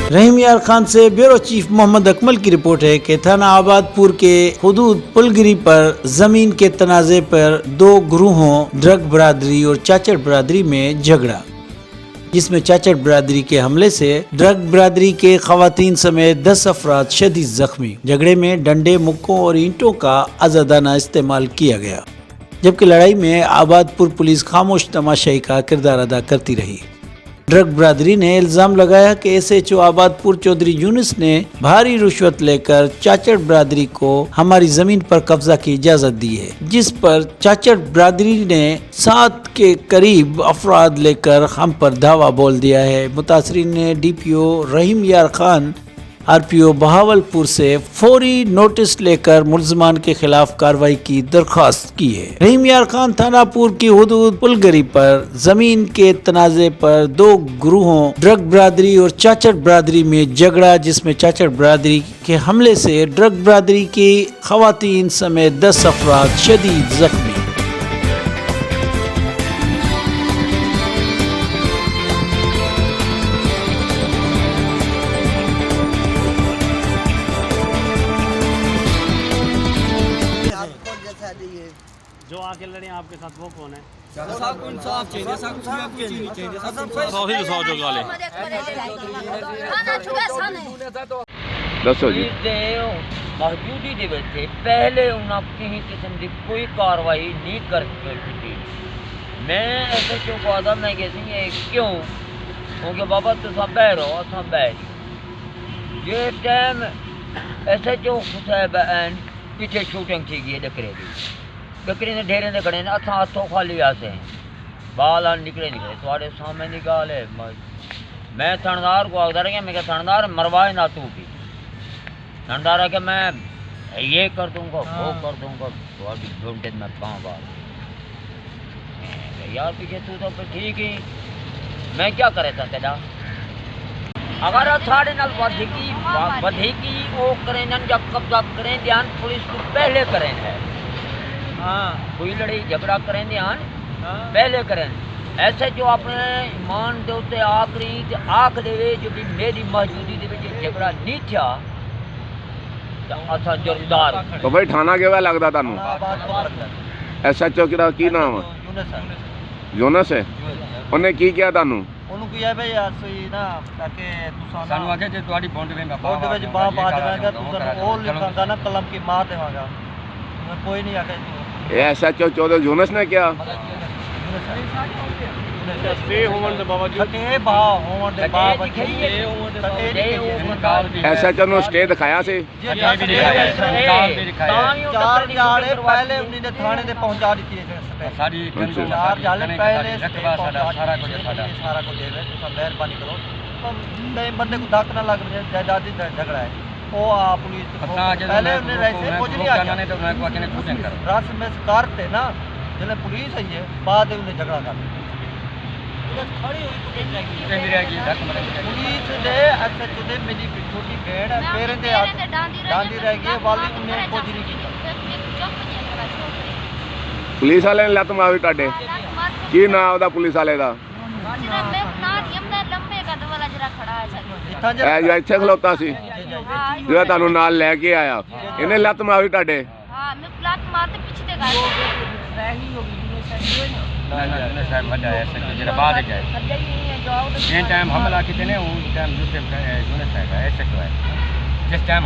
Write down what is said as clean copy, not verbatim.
रहीम यार खान से bureau chief Mohammad Akmal की रिपोर्ट है कि थाना आबादपुर के हुदूद पुलगिरी पर जमीन के तनाजे पर दो गुरूहों ड्रग बरादरी और चाचड़ बरादरी में झगड़ा, जिसमें चाचड़ बरादरी के हमले से ड्रग बरादरी के खवातीन समेत 10 अफराद शदीद जख्मी। झगड़े में डंडे, मुक्कों और ईंटों का आजादाना इस्तेमाल किया गया, जबकि लड़ाई में आबादपुर पुलिस खामोश तमाशाई का किरदार अदा करती रही। ड्रग बरादरी ने इल्जाम लगाया कि SHO आबादपुर चौधरी यूनुस ने भारी रिश्वत लेकर चाचड़ बरादरी को हमारी जमीन पर कब्जा की इजाजत दी है, जिस पर चाचड़ बरादरी ने 7 के करीब अफराद लेकर हम पर धावा बोल दिया है। मुतासरीन ने DPO रहीम यार खान RPO बहावलपुर से फौरी नोटिस लेकर मुल्ज़मान के खिलाफ कार्रवाई की दरख्वास्त की है। रहीम यार खान थानापुर की हुदूद पुलगरी पर जमीन के तनाजे पर दो गुरूहों ड्रग बरादरी और चाचड़ बरादरी में झगड़ा, जिसमें चाचड़ बरादरी के हमले से ड्रग बरादरी की खवातीन समेत 10 अफराद शदीद जख्मी। जो आके लड़े आपके साथ वो कौन है? सबको इंसाफ चाहिए, सबको आपके नहीं चाहिए, सबको सौ जो गाले दसो जी मौजूदी ਦੇ ਵਿੱਚ ਪਹਿਲੇ ਉਹਨਾਂ ਕਿਸੇ ਕਿਸਮ ਦੀ ਕੋਈ ਕਾਰਵਾਈ ਨਹੀਂ ਕੀਤੀ। मैं SHO को आदा मैं कहती है क्यों क्योंकि बाबा तुसा बह रहो असा बह ये टाइम SHO साहब पीछे शूटिंग थी गई बकरी ने ढेरे ने खड़े असा हथों खाली आते हैं बाल निकले थोड़े सामने निकाल है। मैं थानेदार को आखदा रहा मैं थानेदार मरवाए ना तू भी थानेदार है कि मैं ये कर दूंगा वो कर दूंगा थोड़ी ढूंढे मैं पाँव यार पीछे तू तो ठीक ही मैं क्या करे था तेरा अगर साढ़े नाल वधिकी वो करें जब कब्जा करें ध्यान पुलिस को पहले करें है। हाँ कोई लड़ाई झगड़ा करें ध्यान पहले करें SHO अपने ईमान के उत्ते आखिरी आख दे जो भी मेरी मौजूदगी दे झगड़ा नहीं था असा जोरदार तो भाई थाना केवा लगदा तानू SHO की नाम यूनुस है उन्हें की किया तानू ਉਹਨੂੰ ਕੀ ਹੈ ਬਈ ਅਸੀਂ ਨਾ ਤਾਕੇ ਤੁਸੀਂ ਸਾਨੂੰ ਆਖਿਆ ਜੇ ਤੁਹਾਡੀ ਬੌਂਡ ਵਿੱਚ ਬੌਂਡ ਵਿੱਚ ਬਾਹ ਪਾ ਦੇਵਾਂਗਾ ਤੁਸੀਂ ਉਹ ਲਿਖਾਂਗਾ ਨਾ ਕਲਮ ਕੀ ਮਾਰ ਦੇਵਾਂਗਾ ਮੈਂ ਕੋਈ ਨਹੀਂ ਆਖਿਆ ये SHO चौधरी यूनुस ने क्या स्टे होवन दे बावजूद सटे बा होवन दे बावजूद SHO ਨੂੰ स्टे दिखाया सी चार जाले पहले उन्हीं ने थाने दे पहुंचा दी थी सारी चार जाले पहले सारा कुछ दे रहे तो मेहरबानी करो तो बंदे को धक्का ना लग जाए जायदादी झगड़ा है वो पुलिस पहले उन्हें वैसे कुछ नहीं आया तो मैं को आके शूटिंग कर रस में करते ना जब पुलिस आई है बाद में उन्हें झगड़ा कर पुलिस दे SHO दे मेरी छोटी बहन है पेरें दे डांदी रह गई वाली उन्हें कुछ नहीं किया। पुलिस वाले ने लत मारी ताडे की नाम ओदा पुलिस वाले दा जो इत्थे खलोता सी जो तुहानू नाल लेके आया इन्हें लत मारी ताडे टाइम हमला कितने उस टाइम यूनुस है SHO है जिस टाइम